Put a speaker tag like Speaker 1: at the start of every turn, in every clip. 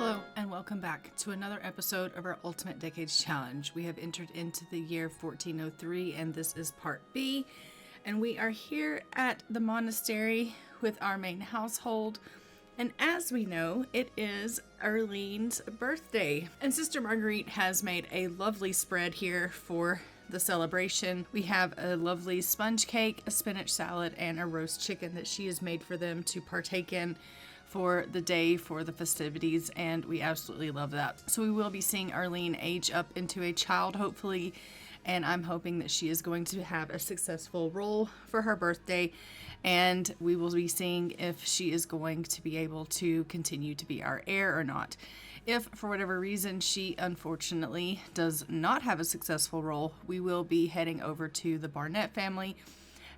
Speaker 1: Hello and welcome back to another episode of our Ultimate Decades Challenge. We have entered into the year 1403 and this is part B. And we are here at the monastery with our main household. And as we know, it is Arlene's birthday. And Sister Marguerite has made a lovely spread here for the celebration. We have a lovely sponge cake, a spinach salad, and a roast chicken that she has made for them to partake in for the day, for the festivities, and we absolutely love that. So we will be seeing Arlene age up into a child, hopefully, and I'm hoping that she is going to have a successful role for her birthday, and we will be seeing if she is going to be able to continue to be our heir or not. If, for whatever reason, she unfortunately does not have a successful role, we will be heading over to the Barnett family,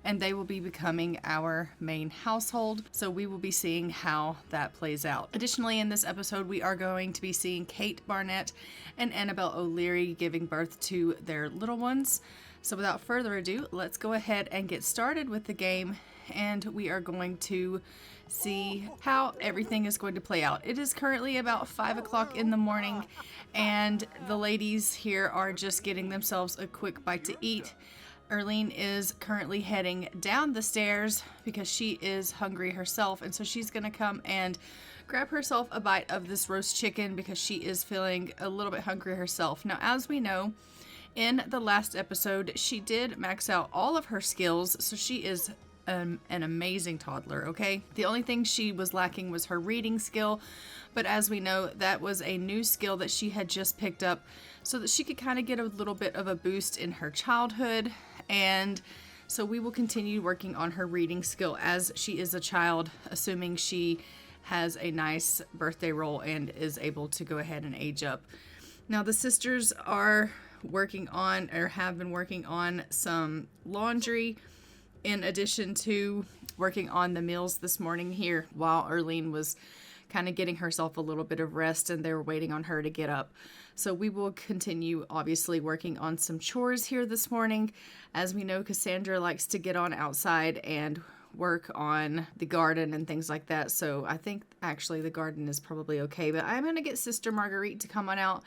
Speaker 1: and they will be becoming our main household. So we will be seeing how that plays out. Additionally, in this episode, we are going to be seeing Kate Barnett and Annabelle O'Leary giving birth to their little ones. So without further ado, let's go ahead and get started with the game, and we are going to see how everything is going to play out. It is currently about 5 o'clock in the morning, and the ladies here are just getting themselves a quick bite to eat. Arlene is currently heading down the stairs because she is hungry herself, and so she's going to come and grab herself a bite of this roast chicken because she is feeling a little bit hungry herself. Now, as we know, in the last episode, she did max out all of her skills, so she is an amazing toddler, okay? The only thing she was lacking was her reading skill, but as we know, that was a new skill that she had just picked up so that she could kind of get a little bit of a boost in her childhood. And so we will continue working on her reading skill as she is a child, assuming she has a nice birthday roll and is able to go ahead and age up. Now the sisters are working on, or have been working on, some laundry in addition to working on the meals this morning here while Arlene was kind of getting herself a little bit of rest and they were waiting on her to get up. So we will continue obviously working on some chores here this morning. As we know, Cassandra likes to get on outside and work on the garden and things like that. So I think actually the garden is probably okay, but I'm going to get Sister Marguerite to come on out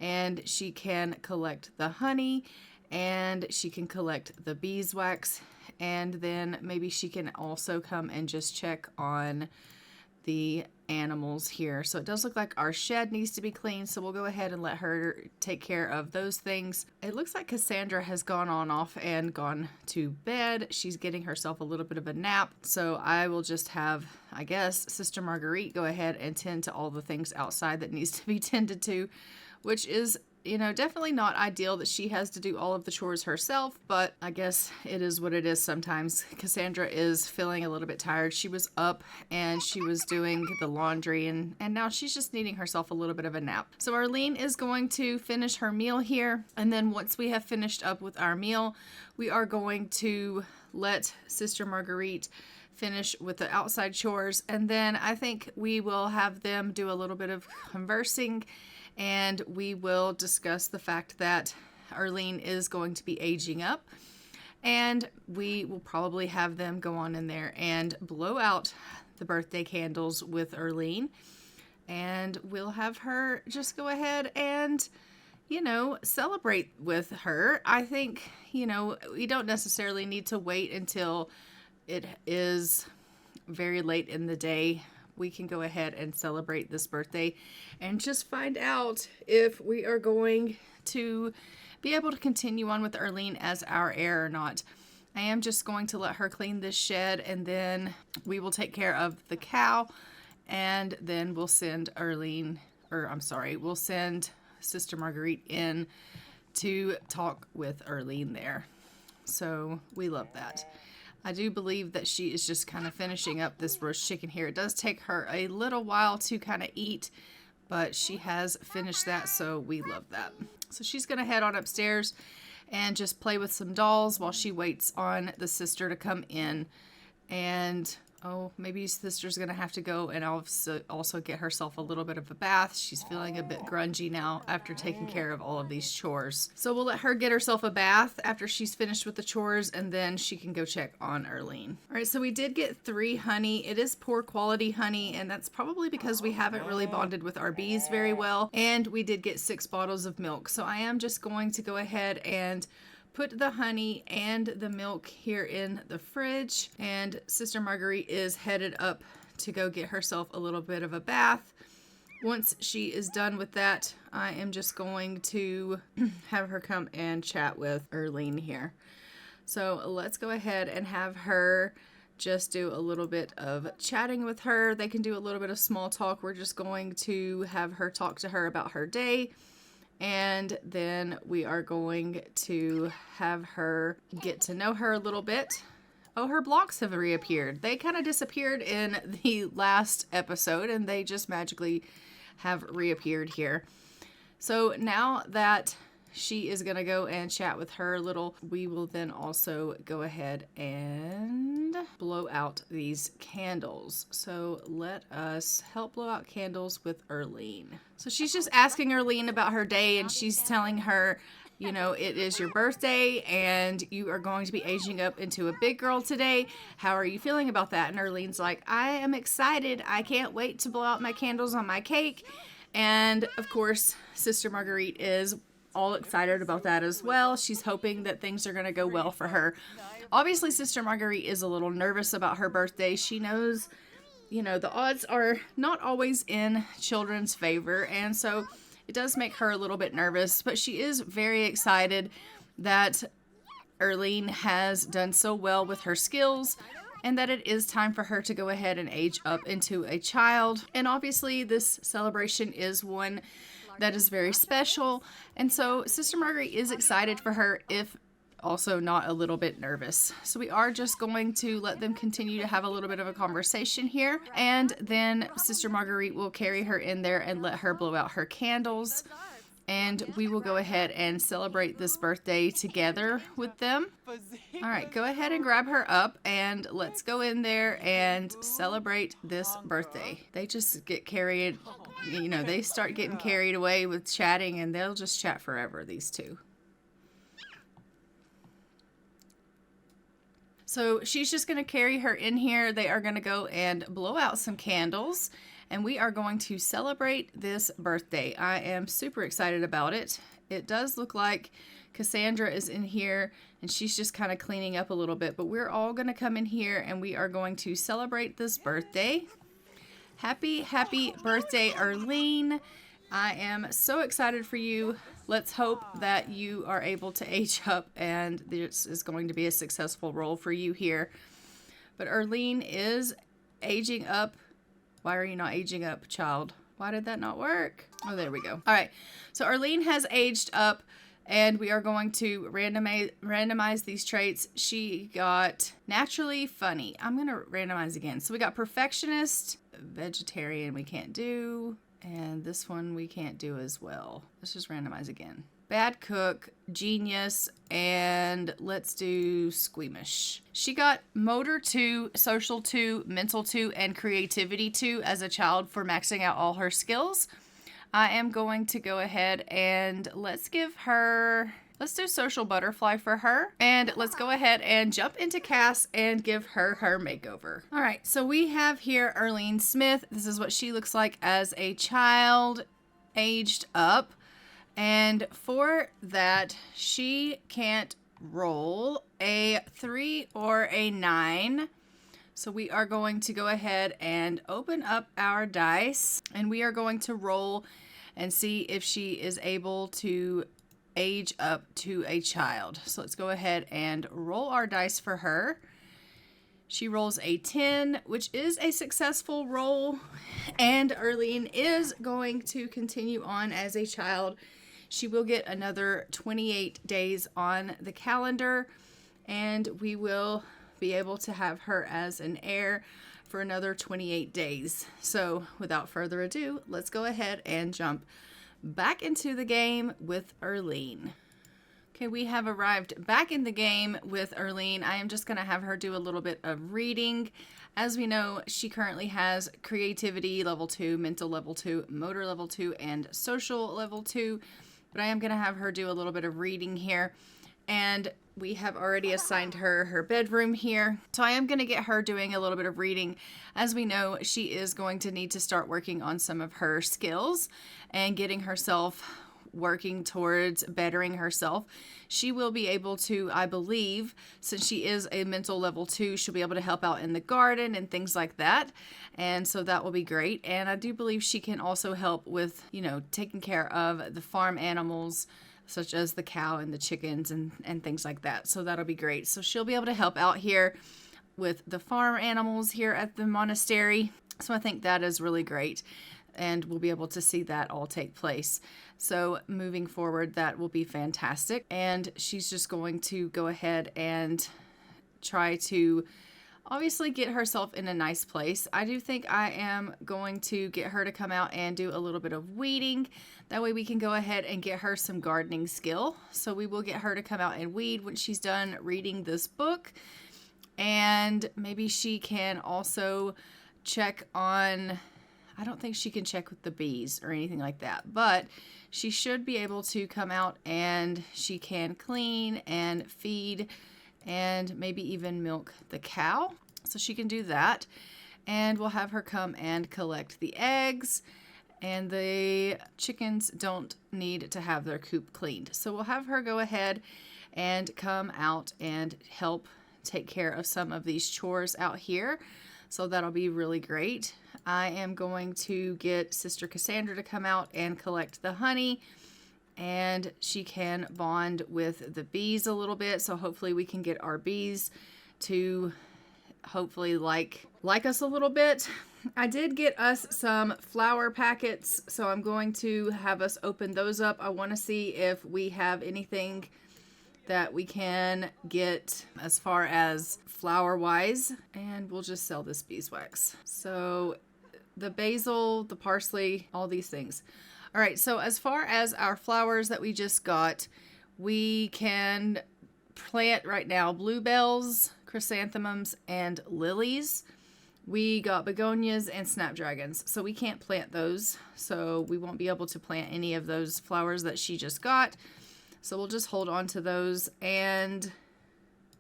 Speaker 1: and she can collect the honey and she can collect the beeswax, and then maybe she can also come and just check on the animals here. So it does look like our shed needs to be cleaned, so we'll go ahead and let her take care of those things. It looks like Cassandra has gone on off and gone to bed. She's getting herself a little bit of a nap, so I will just have, I guess, Sister Marguerite go ahead and tend to all the things outside that needs to be tended to, which is, you know, definitely not ideal that she has to do all of the chores herself, but I guess it is what it is sometimes. Cassandra is feeling a little bit tired. She was up and she was doing the laundry and now she's just needing herself a little bit of a nap. So Arlene is going to finish her meal here, and then once we have finished up with our meal, we are going to let Sister Marguerite finish with the outside chores, and then I think we will have them do a little bit of conversing, and we will discuss the fact that Arlene is going to be aging up, and we will probably have them go on in there and blow out the birthday candles with Arlene, and we'll have her just go ahead and, you know, celebrate with her. I think, you know, we don't necessarily need to wait until it is very late in the day. We can go ahead and celebrate this birthday and just find out if we are going to be able to continue on with Arlene as our heir or not. I am just going to let her clean this shed, and then we will take care of the cow, and then we'll send we'll send Sister Marguerite in to talk with Arlene there. So we love that. I do believe that she is just kind of finishing up this roast chicken here. It does take her a little while to kind of eat, but she has finished that, so we love that. So she's going to head on upstairs and just play with some dolls while she waits on the sister to come in. And Oh, maybe sister's gonna have to go and also get herself a little bit of a bath. She's feeling a bit grungy now after taking care of all of these chores. So we'll let her get herself a bath after she's finished with the chores, and then she can go check on Arlene. All right, so we did get 3 honey. It is poor quality honey, and that's probably because we haven't really bonded with our bees very well. And we did get 6 bottles of milk. So I am just going to go ahead and put the honey and the milk here in the fridge, and Sister Marguerite is headed up to go get herself a little bit of a bath. Once she is done with that, I am just going to have her come and chat with Arlene here. So let's go ahead and have her just do a little bit of chatting with her. They can do a little bit of small talk. We're just going to have her talk to her about her day. And then we are going to have her get to know her a little bit. Oh, her blocks have reappeared. They kind of disappeared in the last episode, and they just magically have reappeared here. So now that she is going to go and chat with her a little, we will then also go ahead and blow out these candles. So let us help blow out candles with Arlene. So she's just asking Arlene about her day, and she's telling her, you know, it is your birthday and you are going to be aging up into a big girl today. How are you feeling about that? And Arlene's like, I am excited. I can't wait to blow out my candles on my cake. And of course, Sister Marguerite is all excited about that as well. She's hoping that things are going to go well for her. Obviously, Sister Marguerite is a little nervous about her birthday. She knows, you know, the odds are not always in children's favor, and so it does make her a little bit nervous, but she is very excited that Arlene has done so well with her skills and that it is time for her to go ahead and age up into a child. And obviously, this celebration is one that is very special, and so Sister Marguerite is excited for her, if also not a little bit nervous. So we are just going to let them continue to have a little bit of a conversation here, and then Sister Marguerite will carry her in there and let her blow out her candles, and we will go ahead and celebrate this birthday together with them. All right, go ahead and grab her up, and let's go in there and celebrate this birthday. They just get carried, you know, they start getting carried away with chatting, and they'll just chat forever, these two. So she's just going to carry her in here. They are going to go and blow out some candles, and we are going to celebrate this birthday. I am super excited about it. It does look like Cassandra is in here, and she's just kind of cleaning up a little bit, but we're all going to come in here, and we are going to celebrate this birthday. Happy, happy birthday, Arlene. I am so excited for you. Let's hope that you are able to age up, and this is going to be a successful role for you here. But Arlene is aging up. Why are you not aging up, child? Why did that not work? Oh, there we go. All right. So Arlene has aged up, and we are going to randomize these traits. She got naturally funny. I'm going to randomize again. So we got perfectionist, vegetarian we can't do, and this one we can't do as well. Let's just randomize again. Bad cook, genius, and let's do squeamish. She got motor 2, social 2, mental 2, and creativity 2 as a child for maxing out all her skills. I am going to go ahead and let's do social butterfly for her. And let's go ahead and jump into Cass and give her her makeover. All right, so we have here Arlene Smith. This is what she looks like as a child, aged up. And for that, she can't roll a 3 or a 9. So we are going to go ahead and open up our dice, and we are going to roll and see if she is able to age up to a child. So let's go ahead and roll our dice for her. She rolls a 10, which is a successful roll, and Arlene is going to continue on as a child. She will get another 28 days on the calendar, and we will be able to have her as an heir for another 28 days. So without further ado, let's go ahead and jump back into the game with Arlene. Okay, we have arrived back in the game with Erlene. I am just going to have her do a little bit of reading. As we know, she currently has creativity level 2, mental level 2, motor level 2, and social level 2. But I am going to have her do a little bit of reading here. And we have already assigned her her bedroom here. So I am going to get her doing a little bit of reading. As we know, she is going to need to start working on some of her skills and getting herself working towards bettering herself. She will be able to, I believe, since she is a mental level 2, she'll be able to help out in the garden and things like that. And so that will be great. And I do believe she can also help with, you know, taking care of the farm animals, such as the cow and the chickens and things like that. So that'll be great. So she'll be able to help out here with the farm animals here at the monastery. So I think that is really great. And we'll be able to see that all take place. So moving forward, that will be fantastic. And she's just going to go ahead and try to obviously get herself in a nice place. I do think I am going to get her to come out and do a little bit of weeding. That way we can go ahead and get her some gardening skill. So we will get her to come out and weed when she's done reading this book. And maybe she can also check on, I don't think she can check with the bees or anything like that, but she should be able to come out and she can clean and feed and maybe even milk the cow. So she can do that. And we'll have her come and collect the eggs. And the chickens don't need to have their coop cleaned. So we'll have her go ahead and come out and help take care of some of these chores out here. So that'll be really great. I am going to get Sister Cassandra to come out and collect the honey, and she can bond with the bees a little bit. So hopefully we can get our bees to hopefully like us a little bit. I did get us some flower packets, so I'm going to have us open those up. I want to see if we have anything that we can get as far as flower wise, and we'll just sell this beeswax. So the basil, the parsley, all these things. All right, so as far as our flowers that we just got, we can plant right now bluebells, chrysanthemums, and lilies. We got begonias and snapdragons, so we can't plant those. So we won't be able to plant any of those flowers that she just got. So we'll just hold on to those, and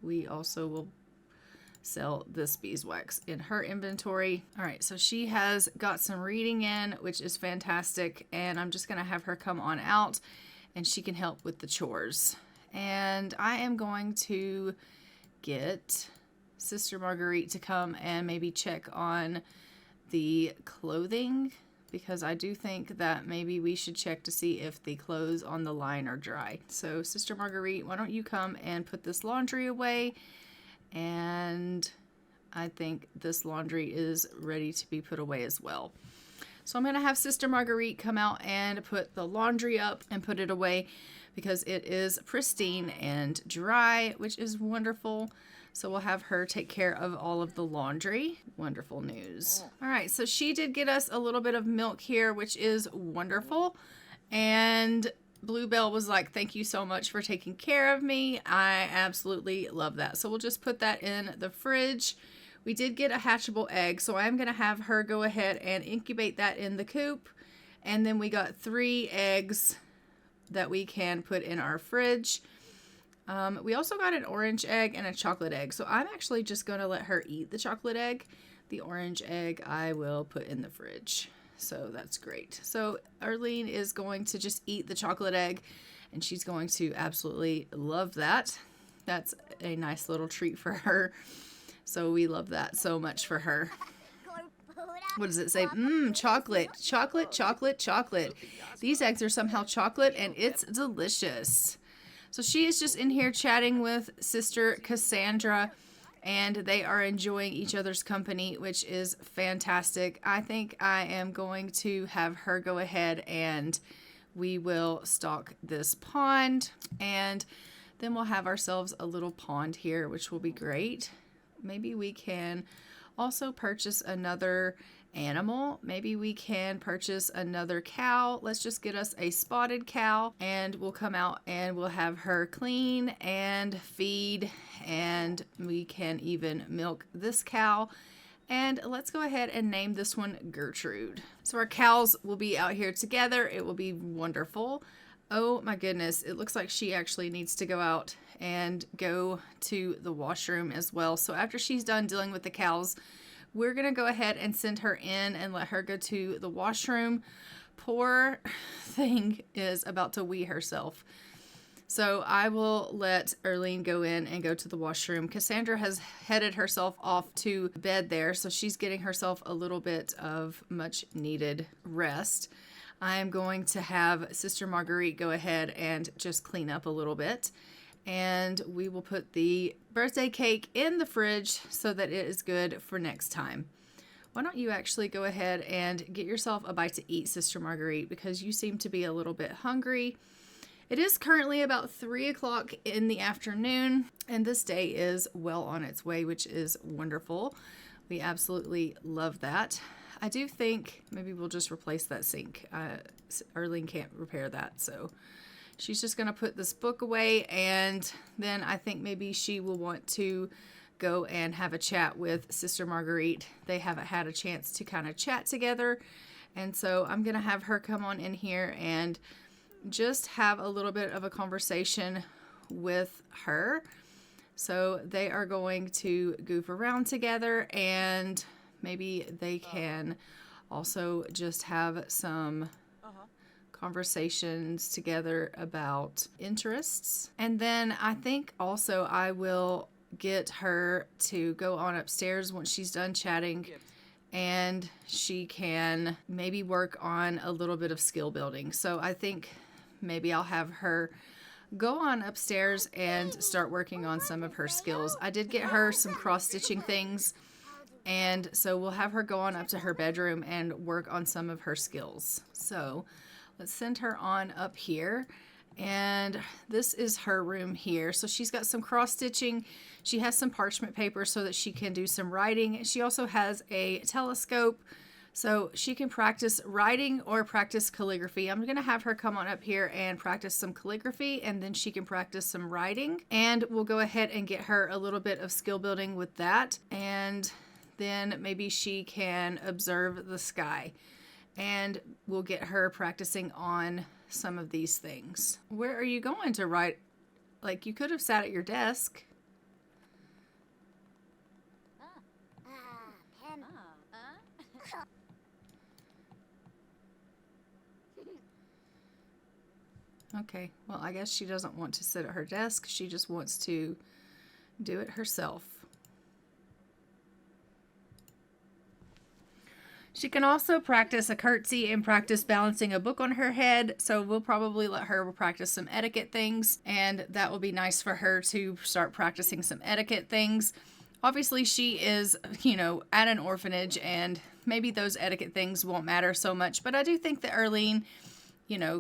Speaker 1: we also will sell this beeswax in her inventory. All right, so she has got some reading in, which is fantastic, and I'm just going to have her come on out, and she can help with the chores. And I am going to get Sister Marguerite to come and maybe check on the clothing, because I do think that maybe we should check to see if the clothes on the line are dry. So Sister Marguerite, why don't you come and put this laundry away? And I think this laundry is ready to be put away as well. So I'm going to have Sister Marguerite come out and put the laundry up and put it away, because it is pristine and dry, which is wonderful. So we'll have her take care of all of the laundry. Wonderful news. All right, so she did get us a little bit of milk here, which is wonderful. And Bluebell was like, thank you so much for taking care of me. I absolutely love that. So we'll just put that in the fridge. We did get a hatchable egg, so I'm going to have her go ahead and incubate that in the coop. And then we got 3 eggs that we can put in our fridge. We also got an orange egg and a chocolate egg. So I'm actually just going to let her eat the chocolate egg. The orange egg I will put in the fridge. So that's great. So Arlene is going to just eat the chocolate egg, and she's going to absolutely love that. That's a nice little treat for her. So we love that so much for her. What does it say? Chocolate, chocolate, chocolate, chocolate. These eggs are somehow chocolate, and it's delicious. So she is just in here chatting with Sister Cassandra, and they are enjoying each other's company, which is fantastic. I think I am going to have her go ahead and we will stock this pond, and then we'll have ourselves a little pond here, which will be great. Maybe we can also purchase another animal. Maybe we can purchase another cow. Let's just get us a spotted cow, and we'll come out and we'll have her clean and feed, and we can even milk this cow. And let's go ahead and name this one Gertrude. So our cows will be out here together. It will be wonderful. Oh my goodness, it looks like she actually needs to go out and go to the washroom as well. So after she's done dealing with the cows, we're going to go ahead and send her in and let her go to the washroom. Poor thing is about to wee herself. So I will let Erlene go in and go to the washroom. Cassandra has headed herself off to bed there, so she's getting herself a little bit of much needed rest. I'm going to have Sister Marguerite go ahead and just clean up a little bit. And we will put the birthday cake in the fridge so that it is good for next time. Why don't you actually go ahead and get yourself a bite to eat, Sister Marguerite, because you seem to be a little bit hungry. It is currently about 3 o'clock in the afternoon, and this day is well on its way, which is wonderful. We absolutely love that. I do think maybe we'll just replace that sink. Erlene can't repair that, so she's just going to put this book away, and then I think maybe she will want to go and have a chat with Sister Marguerite. They haven't had a chance to kind of chat together, and so I'm going to have her come on in here and just have a little bit of a conversation with her. So they are going to goof around together, and maybe they can also just have some conversations together about interests. And then I think also I will get her to go on upstairs once she's done chatting, and she can maybe work on a little bit of skill building. So I think maybe I'll have her go on upstairs and start working on some of her skills. I did get her some cross-stitching things, and so we'll have her go on up to her bedroom and work on some of her skills. So let's send her on up here, and this is her room here. So she's got some cross-stitching. She has some parchment paper so that she can do some writing. She also has a telescope, so she can practice writing or practice calligraphy. I'm going to have her come on up here and practice some calligraphy, and then she can practice some writing. And we'll go ahead and get her a little bit of skill building with that. And then maybe she can observe the sky. And we'll get her practicing on some of these things. Where are you going to write? Like, you could have sat at your desk. Okay, well, I guess she doesn't want to sit at her desk. She just wants to do it herself. She can also practice a curtsy and practice balancing a book on her head. So we'll probably let her practice some etiquette things, and that will be nice for her to start practicing some etiquette things. Obviously, she is, at an orphanage, and maybe those etiquette things won't matter so much. But I do think that Erlene,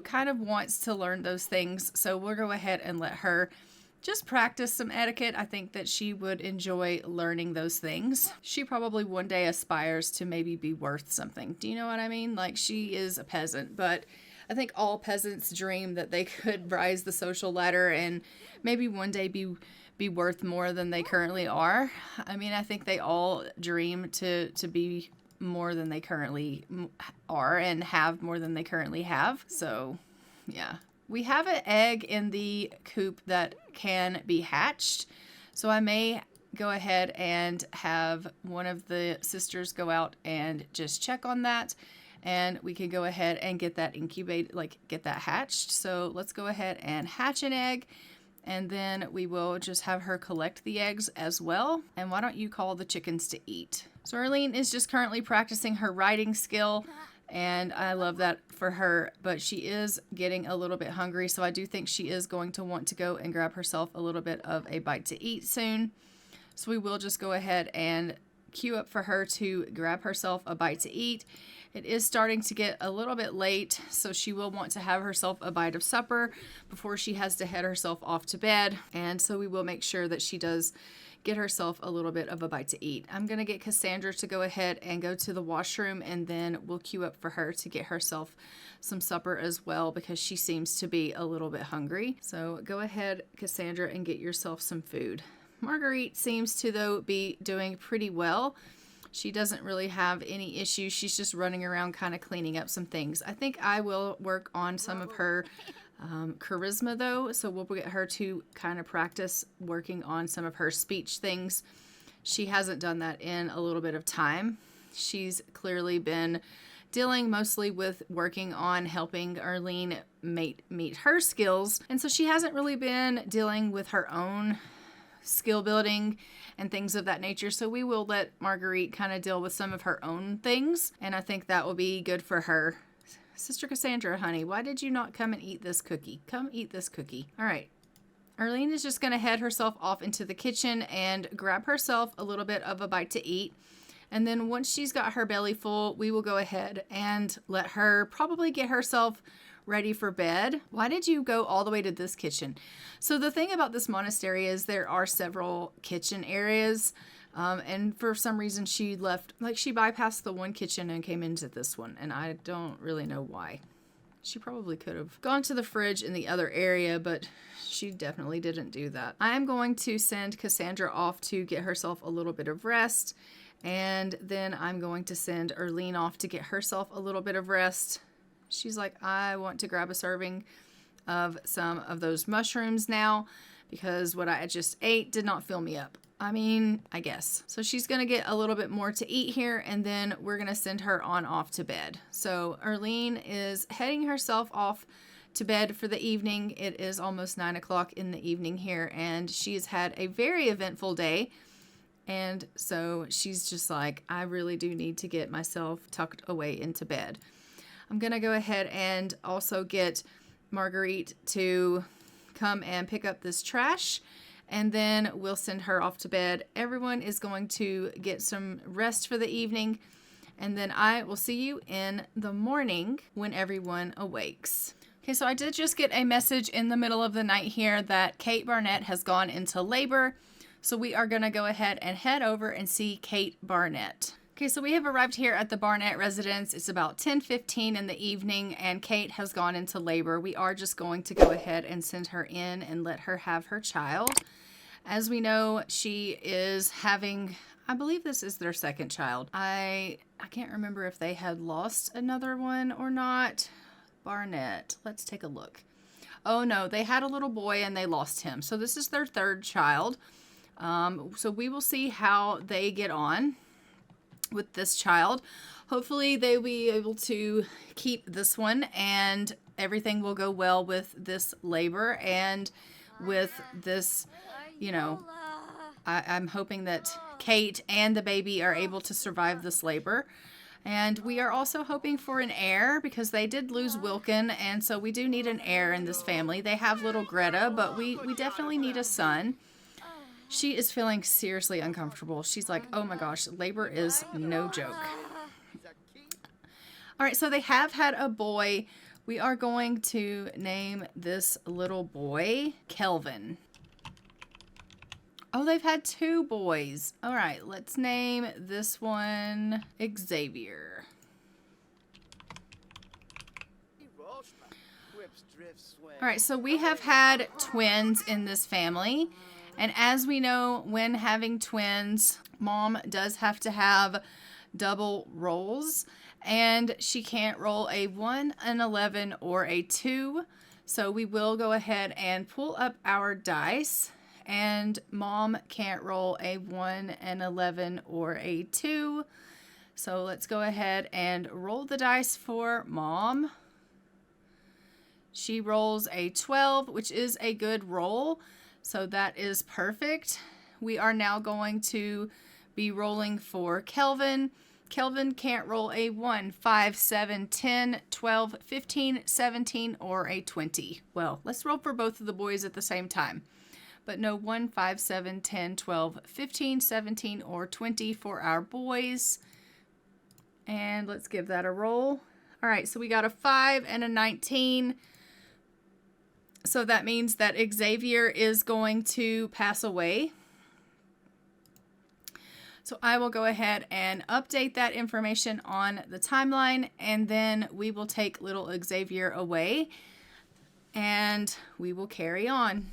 Speaker 1: kind of wants to learn those things. So we'll go ahead and let her just practice some etiquette. I think that she would enjoy learning those things. She probably one day aspires to maybe be worth something. Do you know what I mean? Like, she is a peasant, but I think all peasants dream that they could rise the social ladder and maybe one day be worth more than they currently are. I mean, I think they all dream to be more than they currently are and have more than they currently have. So, yeah. We have an egg in the coop that can be hatched. So I may go ahead and have one of the sisters go out and just check on that. And we can go ahead and get that incubated, get that hatched. So let's go ahead and hatch an egg. And then we will just have her collect the eggs as well. And why don't you call the chickens to eat? So Erlene is just currently practicing her writing skill. And I love that for her, but she is getting a little bit hungry. So I do think she is going to want to go and grab herself a little bit of a bite to eat soon. So we will just go ahead and queue up for her to grab herself a bite to eat. It is starting to get a little bit late, so she will want to have herself a bite of supper before she has to head herself off to bed. And so we will make sure that she does get herself a little bit of a bite to eat. I'm going to get Cassandra to go ahead and go to the washroom, and then we'll queue up for her to get herself some supper as well, because she seems to be a little bit hungry. So go ahead, Cassandra, and get yourself some food. Marguerite seems to, though, be doing pretty well. She doesn't really have any issues. She's just running around kind of cleaning up some things. I think I will work on some of her charisma, though, so we'll get her to kind of practice working on some of her speech things. She hasn't done that in a little bit of time. She's clearly been dealing mostly with working on helping Arlene meet her skills, and so she hasn't really been dealing with her own skill building and things of that nature. So we will let Marguerite kind of deal with some of her own things, and I think that will be good for her. Sister Cassandra, honey, why did you not come and eat this cookie? Come eat this cookie. All right. Arlene is just going to head herself off into the kitchen and grab herself a little bit of a bite to eat. And then once she's got her belly full, we will go ahead and let her probably get herself ready for bed. Why did you go all the way to this kitchen? So the thing about this monastery is there are several kitchen areas. And for some reason she left, like she bypassed the one kitchen and came into this one. And I don't really know why. She probably could have gone to the fridge in the other area, but she definitely didn't do that. I am going to send Cassandra off to get herself a little bit of rest. And then I'm going to send Arlene off to get herself a little bit of rest. She's like, I want to grab a serving of some of those mushrooms now, because what I just ate did not fill me up. I mean, I guess. So she's going to get a little bit more to eat here, and then we're going to send her on off to bed. So Arlene is heading herself off to bed for the evening. It is almost 9 o'clock in the evening here, and she's had a very eventful day. And so she's just like, I really do need to get myself tucked away into bed. I'm going to go ahead and also get Marguerite to come and pick up this trash, and then we'll send her off to bed. Everyone is going to get some rest for the evening, and then I will see you in the morning when everyone awakes. Okay, so I did just get a message in the middle of the night here that Kate Barnett has gone into labor. So we are going to go ahead and head over and see Kate Barnett. Okay, so we have arrived here at the Barnett residence. It's about 10:15 in the evening, and Kate has gone into labor. We are just going to go ahead and send her in and let her have her child. As we know, she is having, I believe this is their second child. I can't remember if they had lost another one or not. Barnett, let's take a look. Oh no, they had a little boy and they lost him. So this is their third child. So we will see how they get on with this child. Hopefully they'll be able to keep this one, and everything will go well with this labor and with this, you know, I'm hoping that Kate and the baby are able to survive this labor. And we are also hoping for an heir, because they did lose Wilkin, and so we do need an heir in this family. They have little Greta, but we definitely need a son. She is feeling seriously uncomfortable. She's like, oh my gosh, labor is no joke. All right, so they have had a boy. We are going to name this little boy Kelvin. Oh, they've had two boys. All right, let's name this one Xavier. All right, so we have had twins in this family. And as we know, when having twins, mom does have to have double rolls. And she can't roll a 1, an 11, or a 2. So we will go ahead and pull up our dice. And mom can't roll a 1, an 11, or a 2. So let's go ahead and roll the dice for mom. She rolls a 12, which is a good roll. So that is perfect. We are now going to be rolling for Kelvin. Kelvin can't roll a 1, 5, 7, 10, 12, 15, 17, or a 20. Well, let's roll for both of the boys at the same time. But no 1, 5, 7, 10, 12, 15, 17, or 20 for our boys. And let's give that a roll. All right, so we got a 5 and a 19. So that means that Xavier is going to pass away. So I will go ahead and update that information on the timeline, and then we will take little Xavier away and we will carry on.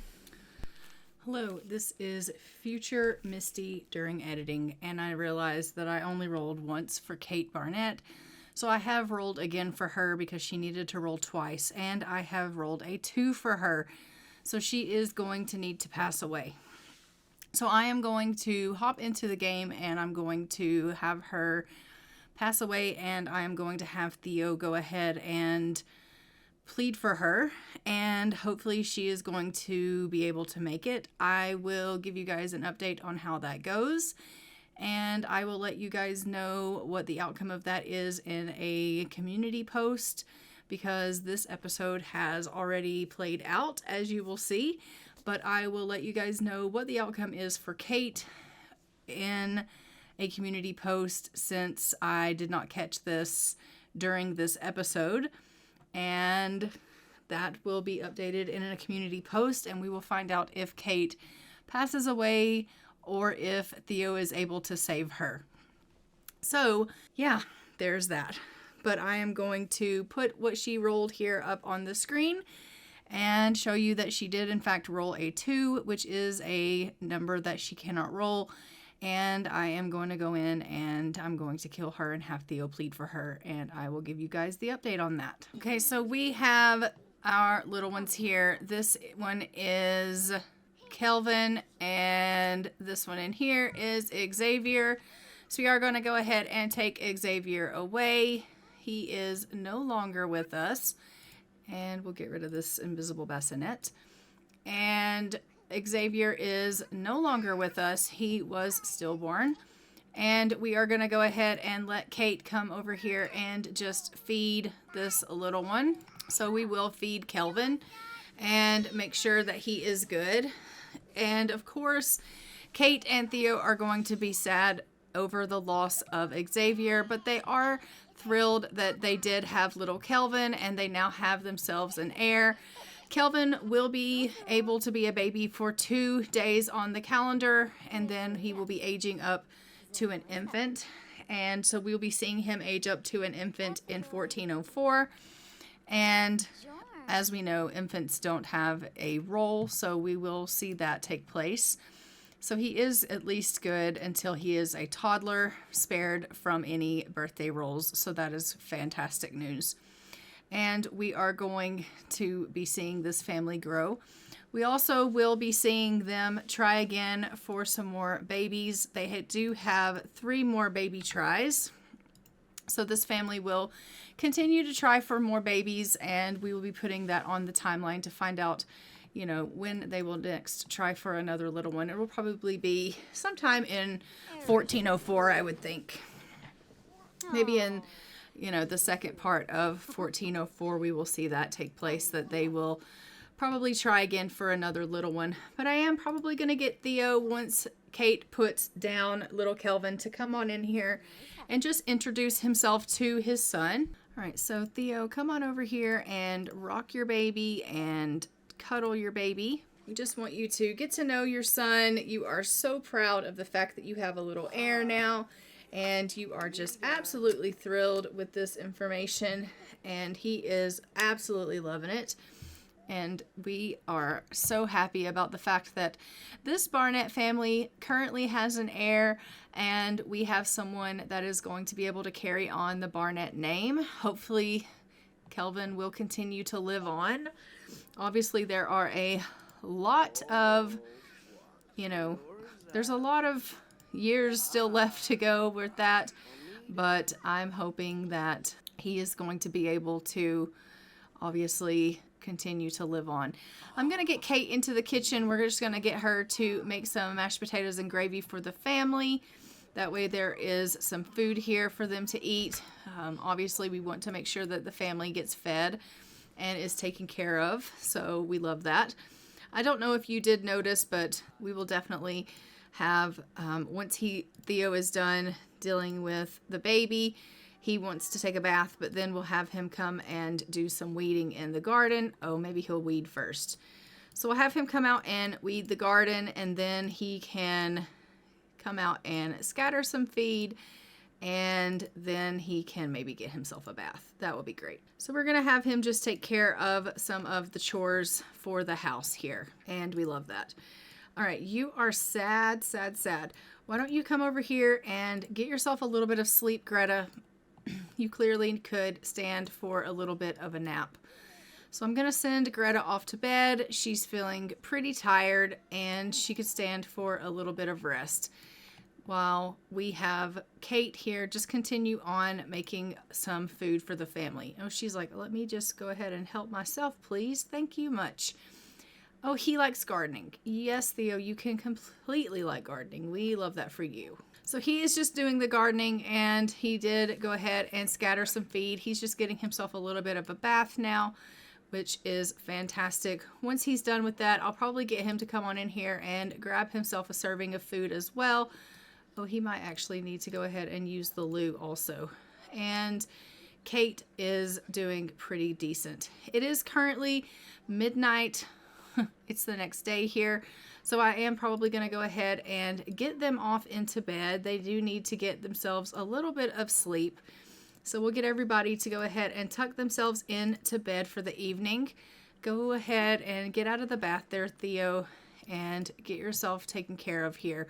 Speaker 1: Hello, this is future Misty during editing, and I realized that I only rolled once for Kate Barnett. So I have rolled again for her because she needed to roll twice, and I have rolled a 2 for her. So she is going to need to pass away. So I am going to hop into the game and I'm going to have her pass away, and I am going to have Theo go ahead and plead for her, and hopefully she is going to be able to make it. I will give you guys an update on how that goes, and I will let you guys know what the outcome of that is in a community post, because this episode has already played out, as you will see. But I will let you guys know what the outcome is for Kate in a community post, since I did not catch this during this episode. And that will be updated in a community post, and we will find out if Kate passes away or if Theo is able to save her. So, yeah, there's that. But I am going to put what she rolled here up on the screen and show you that she did in fact roll a 2, which is a number that she cannot roll. And I am going to go in and I'm going to kill her and have Theo plead for her, and I will give you guys the update on that. Okay, so we have our little ones here. This one is Kelvin, and this one in here is Xavier. So we are going to go ahead and take Xavier away. He is no longer with us, and we'll get rid of this invisible bassinet. And Xavier is no longer with us. He was stillborn. And we are going to go ahead and let Kate come over here and just feed this little one. So we will feed Kelvin and make sure that he is good. And of course, Kate and Theo are going to be sad over the loss of Xavier, but they are thrilled that they did have little Kelvin, and they now have themselves an heir. Kelvin will be able to be a baby for 2 days on the calendar, and then he will be aging up to an infant. And so we'll be seeing him age up to an infant in 1404. And as we know, infants don't have a role, so we will see that take place. So he is at least good until he is a toddler, spared from any birthday rolls. So that is fantastic news. And we are going to be seeing this family grow. We also will be seeing them try again for some more babies. They do have 3 more baby tries. So this family will continue to try for more babies, and we will be putting that on the timeline to find out, you know, when they will next try for another little one. It will probably be sometime in 1404, I would think. Maybe in, you know, the second part of 1404, we will see that take place, that they will probably try again for another little one. But I am probably going to get Theo, once Kate puts down little Kelvin, to come on in here and just introduce himself to his son. All right, so Theo, come on over here and rock your baby and cuddle your baby. We just want you to get to know your son. You are so proud of the fact that you have a little heir now, and you are just absolutely thrilled with this information, and he is absolutely loving it. And we are so happy about the fact that this Barnett family currently has an heir, and we have someone that is going to be able to carry on the Barnett name. Hopefully, Kelvin will continue to live on. Obviously, there are a lot of, you know, there's a lot of years still left to go with that, but I'm hoping that he is going to be able to obviously continue to live on. I'm going to get Kate into the kitchen. We're just going to get her to make some mashed potatoes and gravy for the family. That way there is some food here for them to eat. Obviously, we want to make sure that the family gets fed and is taken care of, so we love that. I don't know if you did notice, but we will definitely have, once Theo is done dealing with the baby, he wants to take a bath, but then we'll have him come and do some weeding in the garden. Oh, maybe he'll weed first. So we'll have him come out and weed the garden, and then he can come out and scatter some feed, and then he can maybe get himself a bath. That would be great. So we're gonna have him just take care of some of the chores for the house here, and we love that. All right, you are sad, sad, sad. Why don't you come over here and get yourself a little bit of sleep, Greta? You clearly could stand for a little bit of a nap. So I'm gonna send Greta off to bed. She's feeling pretty tired and she could stand for a little bit of rest, while we have Kate here just continue on making some food for the family. Oh, she's like, let me just go ahead and help myself, please. Thank you much. Oh, he likes gardening. Yes, Theo, you can completely like gardening. We love that for you. So he is just doing the gardening, and he did go ahead and scatter some feed. He's just getting himself a little bit of a bath now, which is fantastic. Once he's done with that, I'll probably get him to come on in here and grab himself a serving of food as well. Oh, he might actually need to go ahead and use the loo also. And Kate is doing pretty decent. It is currently midnight. It's the next day here. So I am probably going to go ahead and get them off into bed. They do need to get themselves a little bit of sleep. So we'll get everybody to go ahead and tuck themselves into bed for the evening. Go ahead and get out of the bath there, Theo, and get yourself taken care of here.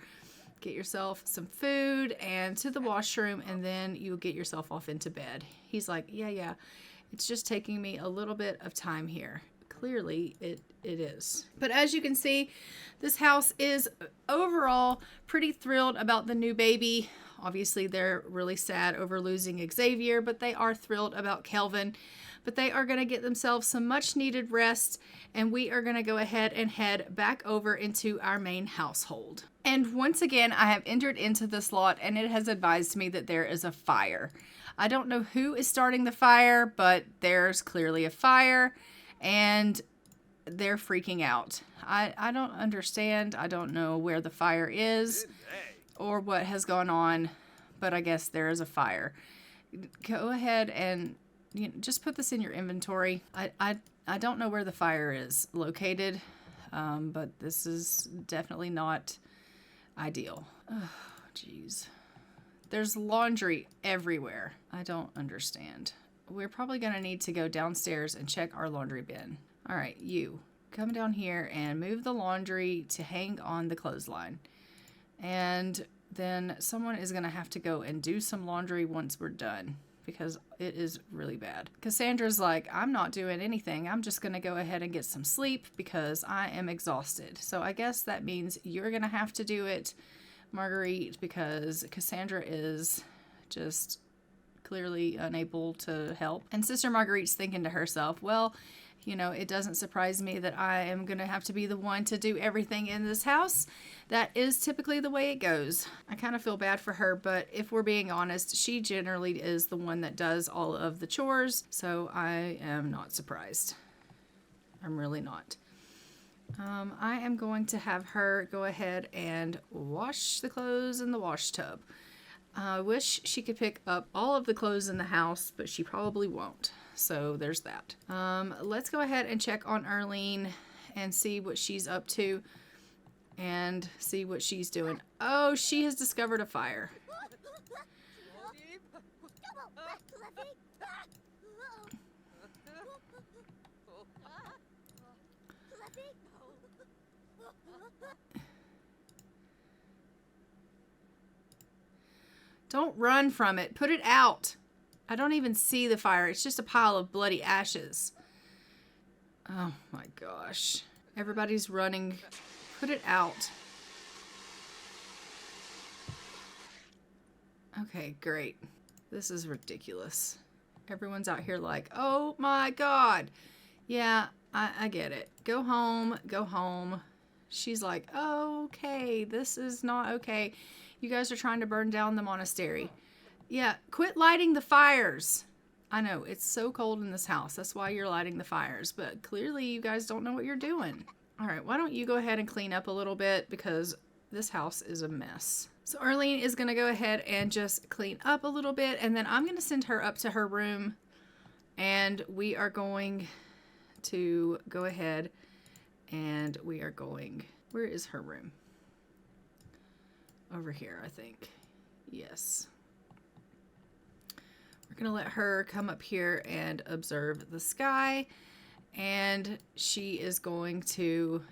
Speaker 1: Get yourself some food and to the washroom, and then you'll get yourself off into bed. He's like, yeah, it's just taking me a little bit of time here. Clearly it is. But as you can see, this house is overall pretty thrilled about the new baby. Obviously they're really sad over losing Xavier, but they are thrilled about Kelvin. But they are going to get themselves some much needed rest, and we are going to go ahead and head back over into our main household. And once again, I have entered into this lot, and it has advised me that there is a fire. I don't know who is starting the fire, but there's clearly a fire, and they're freaking out. I don't understand. I don't know where the fire is or what has gone on, but I guess there is a fire. Go ahead and just put this in your inventory. I don't know where the fire is located, but this is definitely not ideal. Oh, jeez. There's laundry everywhere. I don't understand. We're probably going to need to go downstairs and check our laundry bin. All right, you come down here and move the laundry to hang on the clothesline. And then someone is going to have to go and do some laundry once we're done, because it is really bad. Cassandra's like, I'm not doing anything. I'm just going to go ahead and get some sleep because I am exhausted. So I guess that means you're going to have to do it, Marguerite, because Cassandra is just clearly unable to help. And Sister Marguerite's thinking to herself, well, it doesn't surprise me that I am going to have to be the one to do everything in this house. That is typically the way it goes. I kind of feel bad for her, but if we're being honest, she generally is the one that does all of the chores, so I am not surprised. I'm really not. I am going to have her go ahead and wash the clothes in the wash tub. I wish she could pick up all of the clothes in the house, but she probably won't. So there's that. Let's go ahead and check on Arlene and see what she's up to and see what she's doing. Oh, she has discovered a fire. Don't run from it. Put it out. I don't even see the fire. It's just a pile of bloody ashes. Oh my gosh. Everybody's running. Put it out. Okay, great. This is ridiculous. Everyone's out here like, oh my God. Yeah, I get it. Go home. Go home. She's like, oh, okay, this is not okay. You guys are trying to burn down the monastery. Yeah, quit lighting the fires. I know, it's so cold in this house. That's why you're lighting the fires. But clearly you guys don't know what you're doing. All right, why don't you go ahead and clean up a little bit, because this house is a mess. So Arlene is going to go ahead and just clean up a little bit. And then I'm going to send her up to her room. And we are going to go ahead and we are going... Where is her room? over here, I think. Yes. We're going to let her come up here and observe the sky. And she is going to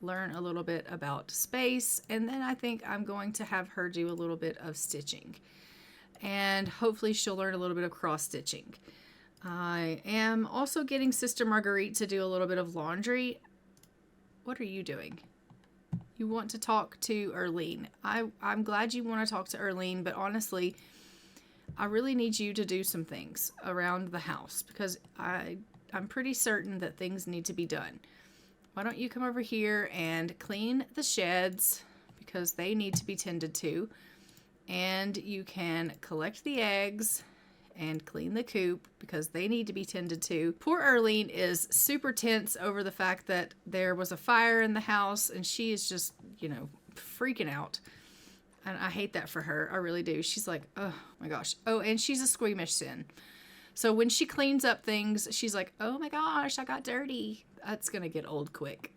Speaker 1: learn a little bit about space. And then I think I'm going to have her do a little bit of stitching. And hopefully she'll learn a little bit of cross stitching. I am also getting Sister Marguerite to do a little bit of laundry. What are you doing? You want to talk to Erlene. I'm glad you want to talk to Erlene, but honestly, I really need you to do some things around the house because I'm pretty certain that things need to be done. Why don't you come over here and clean the sheds because they need to be tended to. And you can collect the eggs and clean the coop because they need to be tended to. Poor Erlene is super tense over the fact that there was a fire in the house and she is just, you know, freaking out. And I hate that for her. I really do. She's like, oh my gosh. Oh, and she's a squeamish sin. So when she cleans up things, she's like, oh my gosh, I got dirty. That's going to get old quick.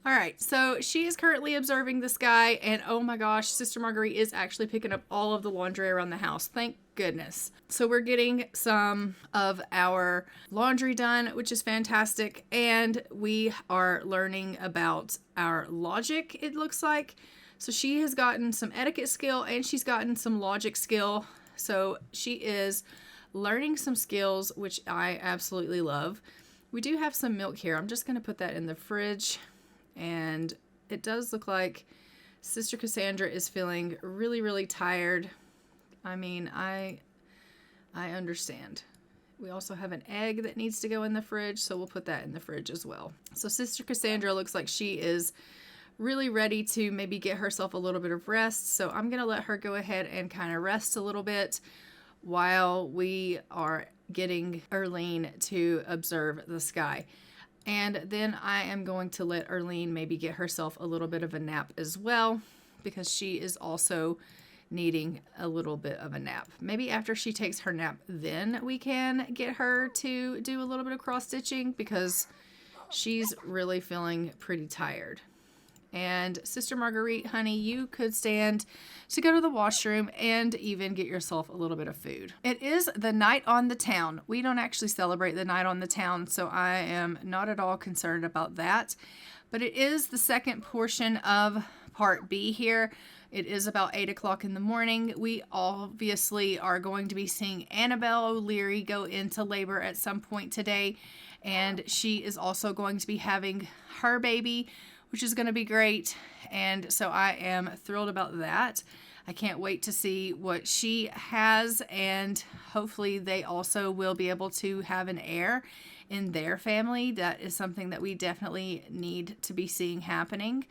Speaker 1: All right, so she is currently observing the sky, and oh my gosh, Sister Marguerite is actually picking up all of the laundry around the house. Thank goodness. So we're getting some of our laundry done, which is fantastic, and we are learning about our logic, it looks like. So she has gotten some etiquette skill, and she's gotten some logic skill. So she is learning some skills, which I absolutely love. We do have some milk here. I'm just going to put that in the fridge. And it does look like Sister Cassandra is feeling really, really tired. I mean, I understand. We also have an egg that needs to go in the fridge, so we'll put that in the fridge as well. So Sister Cassandra looks like she is really ready to maybe get herself a little bit of rest. So I'm going to let her go ahead and kind of rest a little bit while we are getting Erlene to observe the sky. And then I am going to let Erlene maybe get herself a little bit of a nap as well, because she is also needing a little bit of a nap. Maybe after she takes her nap, then we can get her to do a little bit of cross stitching because she's really feeling pretty tired. And Sister Marguerite, honey, you could stand to go to the washroom and even get yourself a little bit of food. It is the night on the town. We don't actually celebrate the night on the town, so I am not at all concerned about that. But it is the second portion of part B here. It is about 8 o'clock in the morning. We obviously are going to be seeing Annabelle O'Leary go into labor at some point today. And she is also going to be having her baby, which is going to be great. And so I am thrilled about that. I can't wait to see what she has, and hopefully they also will be able to have an heir in their family. That is something that we definitely need to be seeing happening.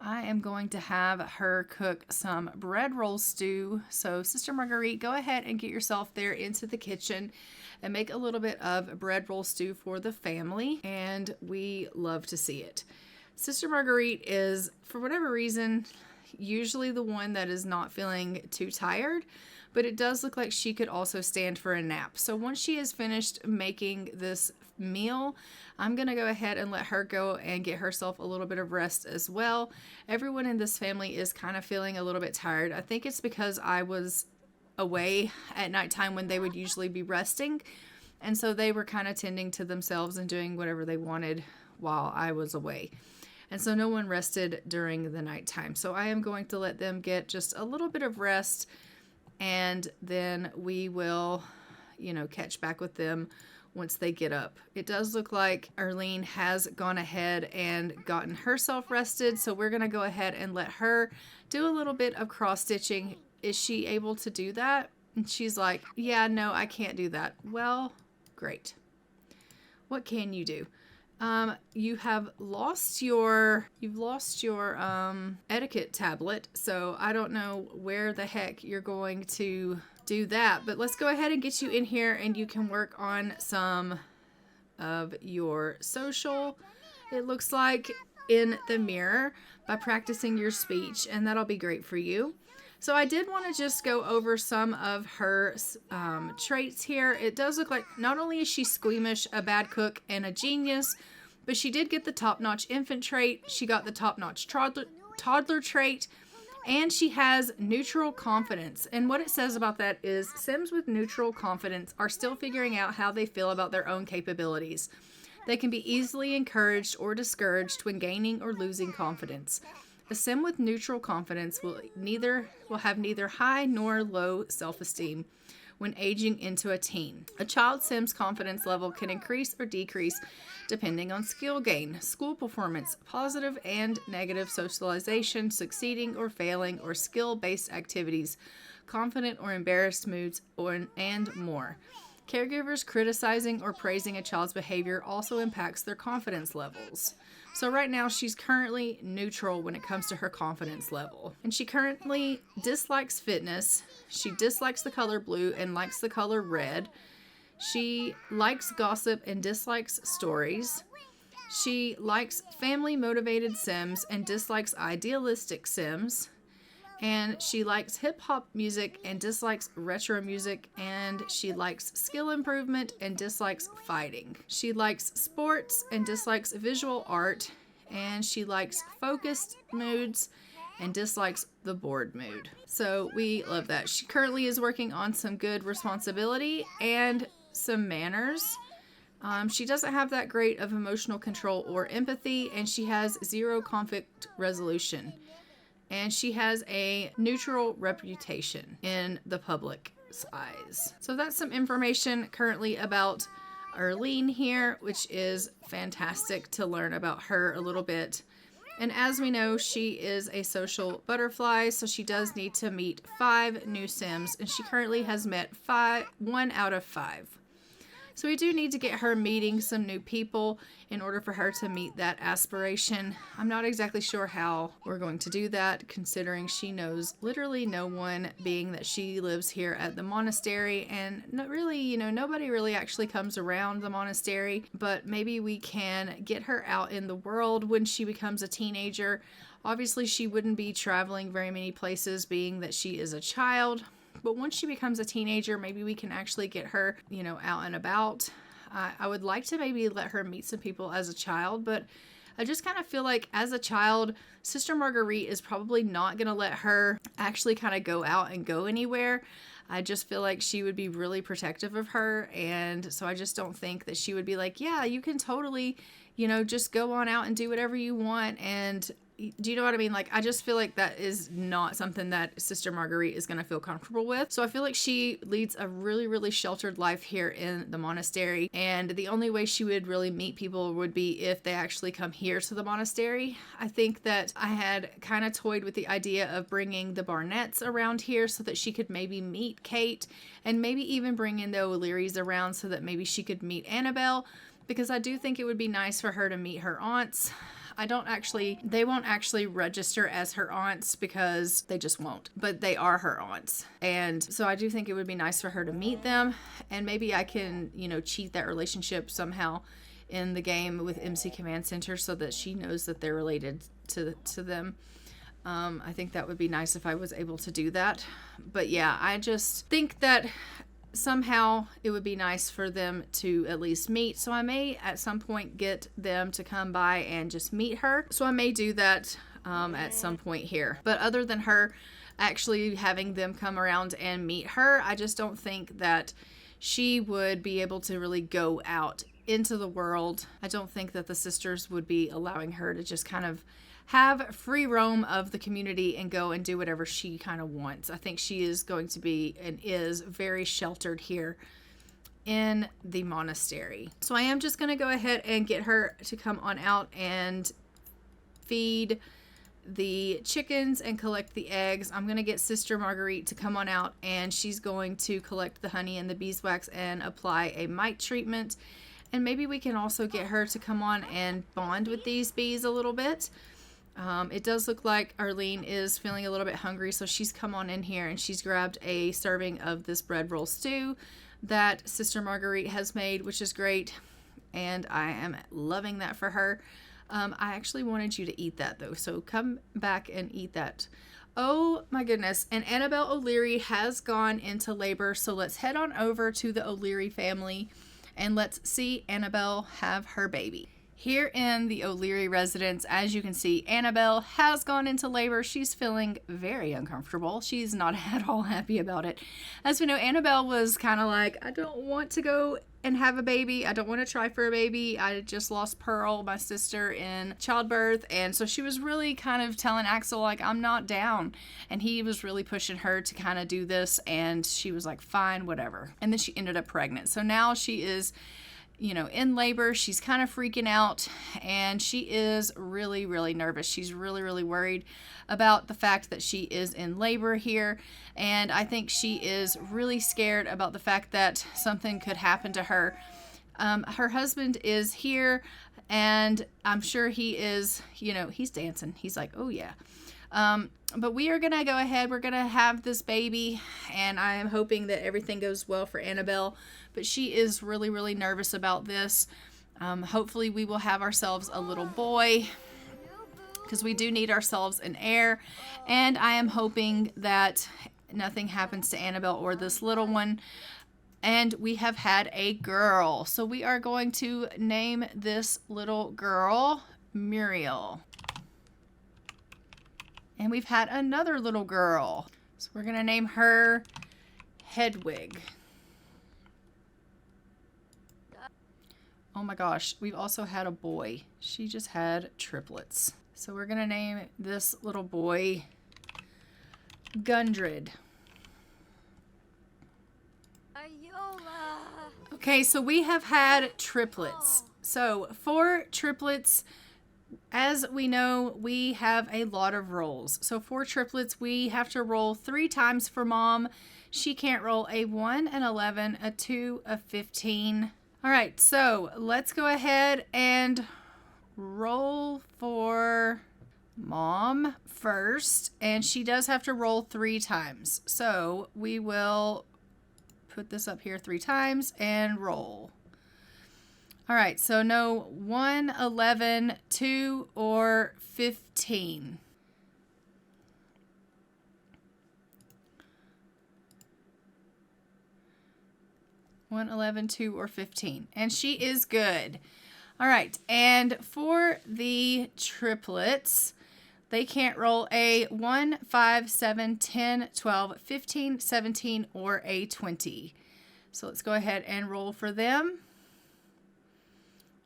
Speaker 1: I am going to have her cook some bread roll stew. So Sister Marguerite, go ahead and get yourself there into the kitchen and make a little bit of bread roll stew for the family, and we love to see it. Sister Marguerite is, for whatever reason, usually the one that is not feeling too tired, but it does look like she could also stand for a nap. So once she is finished making this meal, I'm going to go ahead and let her go and get herself a little bit of rest as well. Everyone in this family is kind of feeling a little bit tired. I think it's because I was away at nighttime when they would usually be resting, and so they were kind of tending to themselves and doing whatever they wanted while I was away. And so no one rested during the nighttime. So I am going to let them get just a little bit of rest, and then we will, catch back with them once they get up. It does look like Erlene has gone ahead and gotten herself rested. So we're going to go ahead and let her do a little bit of cross stitching. Is she able to do that? And she's like, yeah, no, I can't do that. Well, great. What can you do? You've lost your etiquette tablet, so I don't know where the heck you're going to do that, but let's go ahead and get you in here and you can work on some of your social, it looks like, in the mirror by practicing your speech, and that'll be great for you. So I did want to just go over some of her traits here. It does look like not only is she squeamish, a bad cook, and a genius, but she did get the top-notch infant trait. She got the top-notch toddler trait, and she has neutral confidence. And what it says about that is Sims with neutral confidence are still figuring out how they feel about their own capabilities. They can be easily encouraged or discouraged when gaining or losing confidence. A Sim with neutral confidence will have neither high nor low self-esteem when aging into a teen. A child Sim's confidence level can increase or decrease depending on skill gain, school performance, positive and negative socialization, succeeding or failing, or skill-based activities, confident or embarrassed moods, and more. Caregivers criticizing or praising a child's behavior also impacts their confidence levels. So right now she's currently neutral when it comes to her confidence level. And she currently dislikes fitness. She dislikes the color blue and likes the color red. She likes gossip and dislikes stories. She likes family-motivated Sims and dislikes idealistic Sims. And she likes hip-hop music and dislikes retro music, and she likes skill improvement and dislikes fighting. She likes sports and dislikes visual art, and she likes focused moods and dislikes the bored mood. So we love that. She currently is working on some good responsibility and some manners. She doesn't have that great of emotional control or empathy, and she has zero conflict resolution. And she has a neutral reputation in the public's eyes. So that's some information currently about Arlene here, which is fantastic to learn about her a little bit. And as we know, she is a social butterfly, so she does need to meet 5 new Sims, and she currently has met 1 out of 5. So we do need to get her meeting some new people in order for her to meet that aspiration. I'm not exactly sure how we're going to do that, considering she knows literally no one, being that she lives here at the monastery, and nobody really actually comes around the monastery. But maybe we can get her out in the world when she becomes a teenager. Obviously, she wouldn't be traveling very many places, being that she is a child. But once she becomes a teenager, maybe we can actually get her, out and about. I would like to maybe let her meet some people as a child, but I just kind of feel like as a child, Sister Marguerite is probably not going to let her actually kind of go out and go anywhere. I just feel like she would be really protective of her, and so I just don't think that she would be like, yeah, you can totally, just go on out and do whatever you want. And do you know what I mean? Like, I just feel like that is not something that Sister Marguerite is going to feel comfortable with. So I feel like she leads a really, really sheltered life here in the monastery. And the only way she would really meet people would be if they actually come here to the monastery. I think that I had kind of toyed with the idea of bringing the Barnetts around here so that she could maybe meet Kate, and maybe even bring in the O'Learys around so that maybe she could meet Annabelle, because I do think it would be nice for her to meet her aunts. They won't actually register as her aunts because they just won't, but they are her aunts. And so I do think it would be nice for her to meet them, and maybe I can, cheat that relationship somehow in the game with MC Command Center so that she knows that they're related to them. I think that would be nice if I was able to do that. But yeah, I just think that somehow it would be nice for them to at least meet. So I may at some point get them to come by and just meet her. So I may do that at some point here. But other than her actually having them come around and meet her, I just don't think that she would be able to really go out into the world. I don't think that the sisters would be allowing her to just kind of have free roam of the community and go and do whatever she kind of wants. I think she is going to be and is very sheltered here in the monastery. So I am just going to go ahead and get her to come on out and feed the chickens and collect the eggs. I'm going to get Sister Marguerite to come on out, and she's going to collect the honey and the beeswax and apply a mite treatment. And maybe we can also get her to come on and bond with these bees a little bit. It does look like Arlene is feeling a little bit hungry, so she's come on in here and she's grabbed a serving of this bread roll stew that Sister Marguerite has made, which is great, and I am loving that for her. I actually wanted you to eat that though, so come back and eat that. Oh my goodness, and Annabelle O'Leary has gone into labor, so let's head on over to the O'Leary family and let's see Annabelle have her baby. Here in the O'Leary residence, as you can see, Annabelle has gone into labor. She's feeling very uncomfortable. She's not at all happy about it. As we know, Annabelle was kind of like, I don't want to go and have a baby. I don't want to try for a baby. I just lost Pearl, my sister, in childbirth. And so she was really kind of telling Axel, like, I'm not down. And he was really pushing her to kind of do this. And she was like, fine, whatever. And then she ended up pregnant. So now she is, you know, in labor. She's kind of freaking out, and she is really, really nervous. She's really, really worried about the fact that she is in labor here, and I think she is really scared about the fact that something could happen to her. Her husband is here, and I'm sure he is, you know, he's dancing. He's like, oh yeah. But we are going to go ahead. We're going to have this baby, and I am hoping that everything goes well for Annabelle, but she is really, really nervous about this. Hopefully we will have ourselves a little boy, because we do need ourselves an heir, and I am hoping that nothing happens to Annabelle or this little one. And we have had a girl, so we are going to name this little girl Muriel. And we've had another little girl, so we're gonna name her Hedwig. Oh my gosh, we've also had a boy. She just had triplets. So we're gonna name this little boy Gundred. Okay, so we have had triplets. So for triplets, as we know, we have a lot of rolls. So for triplets, we have to roll 3 times for mom. She can't roll a 1, an 11, a 2, a 15. All right, so let's go ahead and roll for mom first. And she does have to roll 3 times. So we will put this up here 3 times and roll. All right, so no 1, 11, 2, or 15. One, 11, 2, or 15. And she is good. All right, and for the triplets, they can't roll a 1, 5, 7, 10, 12, 15, 17, or a 20. So let's go ahead and roll for them.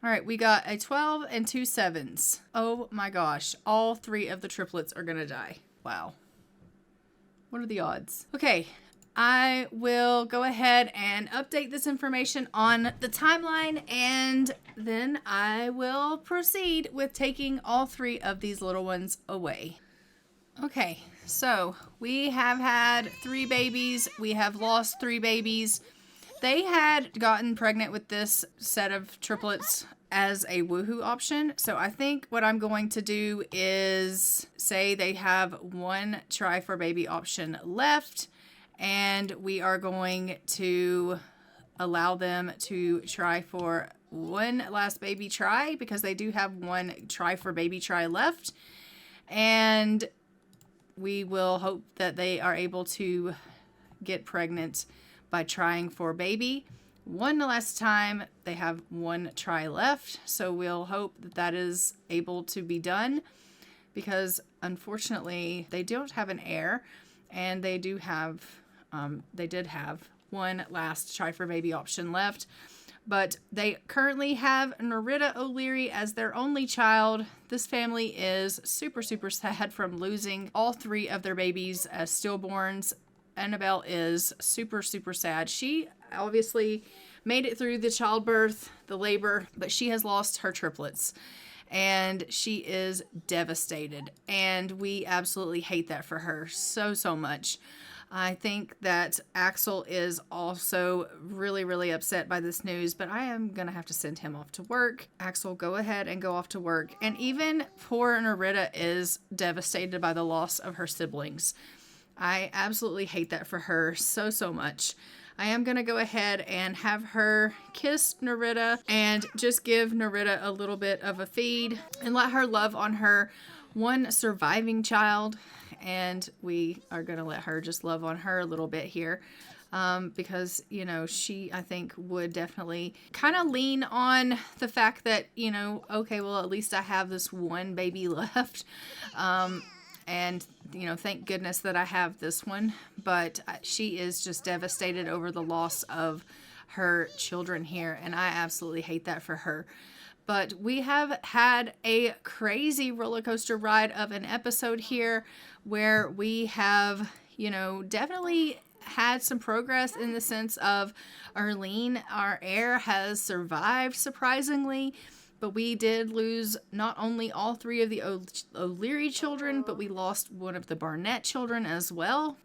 Speaker 1: All right, we got a 12 and 2 7s. Oh my gosh, all 3 of the triplets are gonna die. Wow. What are the odds? Okay, I will go ahead and update this information on the timeline, and then I will proceed with taking all 3 of these little ones away. Okay, so we have had 3 babies. We have lost 3 babies. They had gotten pregnant with this set of triplets as a woohoo option. So I think what I'm going to do is say they have 1 try for baby option left, and we are going to allow them to try for 1 last baby try, because they do have 1 try for baby try left. And we will hope that they are able to get pregnant by trying for baby 1 last time. They have 1 try left, so we'll hope that that is able to be done, because unfortunately they don't have an heir, and they do have they did have 1 last try for baby option left, but they currently have Nerida O'Leary as their only child. This family is super, super sad from losing all 3 of their babies as stillborns. Annabelle is super, super sad. She obviously made it through the childbirth, the labor, but she has lost her triplets, and she is devastated, and we absolutely hate that for her so, so much. I think that Axel is also really, really upset by this news, but I am going to have to send him off to work. Axel, go ahead and go off to work. And even poor Nerida is devastated by the loss of her siblings. I absolutely hate that for her so, so much. I am going to go ahead and have her kiss Nerida and just give Nerida a little bit of a feed and let her love on her 1 surviving child. And we are going to let her just love on her a little bit here. because, you know, she, I think, would definitely kind of lean on the fact that, you know, okay, well, at least I have this one baby left. And, you know, thank goodness that I have this one. But she is just devastated over the loss of her children here. And I absolutely hate that for her. But we have had a crazy roller coaster ride of an episode here where we have, you know, definitely had some progress in the sense of Arlene, our heir, has survived surprisingly. But we did lose not only all three of the O'Leary children, but we lost one of the Barnett children as well.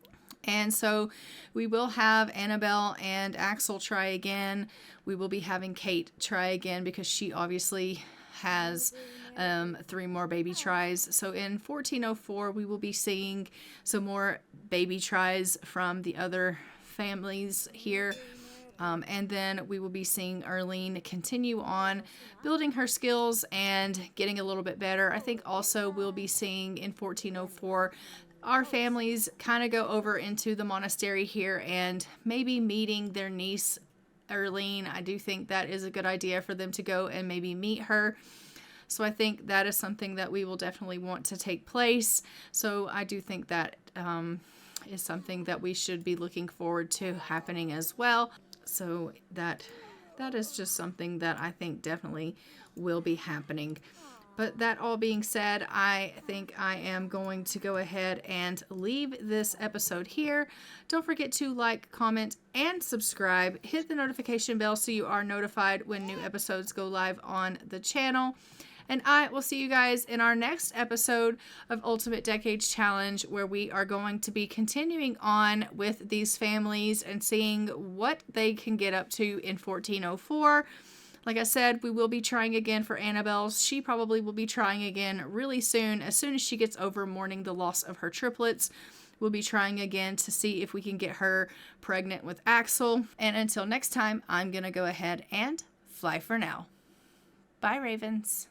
Speaker 1: And so we will have Annabelle and Axel try again. We will be having Kate try again because she obviously has 3 more baby tries. So in 1404, we will be seeing some more baby tries from the other families here. And then we will be seeing Arlene continue on building her skills and getting a little bit better. I think also we'll be seeing in 1404 our families kind of go over into the monastery here and maybe meeting their niece Arlene. I do think that is a good idea for them to go and maybe meet her. So I think that is something that we will definitely want to take place. So I do think that is something that we should be looking forward to happening as well. So that is just something that I think definitely will be happening. But that all being said, I think I am going to go ahead and leave this episode here. Don't forget to like, comment, and subscribe. Hit the notification bell so you are notified when new episodes go live on the channel. And I will see you guys in our next episode of Ultimate Decades Challenge, where we are going to be continuing on with these families and seeing what they can get up to in 1404. Like I said, we will be trying again for Annabelle. She probably will be trying again really soon. As soon as she gets over mourning the loss of her triplets, we'll be trying again to see if we can get her pregnant with Axel. And until next time, I'm going to go ahead and fly for now. Bye, Ravens.